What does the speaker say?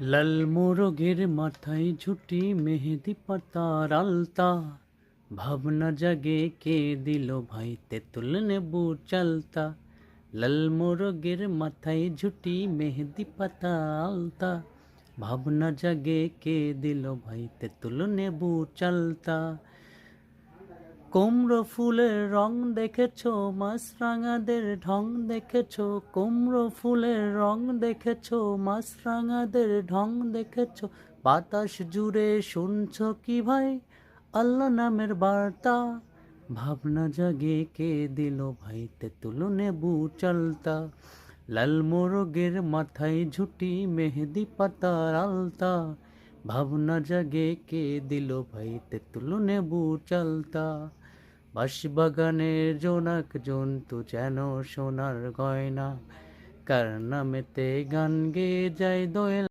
লাল মোরগের মাথায় ঝুঁটি মেহেদি পাতার আলতা, ভাবনা জাগে কে দিল ভাই তেঁতুল নেবু চালতা। লাল মোরগের মাথায় ঝুঁটি মেহেদি পাতা আলতা, ভাবনা জাগে কে দিল ভাই তেঁতুল নেবু চালতা। কুমড়ো ফুলের রং দেখেছো, মাছরাঙাদের ঢং দেখেছো, কুমড়ো ফুলের রং দেখেছো, মাছরাঙাদের ঢং দেখেছো, বাতাস জুড়ে শুনছো কি ভাই আল্লাহ নামের বার্তা, ভাবনা জাগে কে দিল ভাই তেঁতুল নেবু চালতা। লাল মোরগের মাথায় ঝুঁটি মেহেদি পাতার আলতা, ভাবনা জাগে কে দিল ভাই তেঁতুল নেবু চালতা। বাঁশবাগানের জোনাক জন্তু যেন সোনার গয়না, কার নামেতে গান গেয়ে যায় দোয়েল।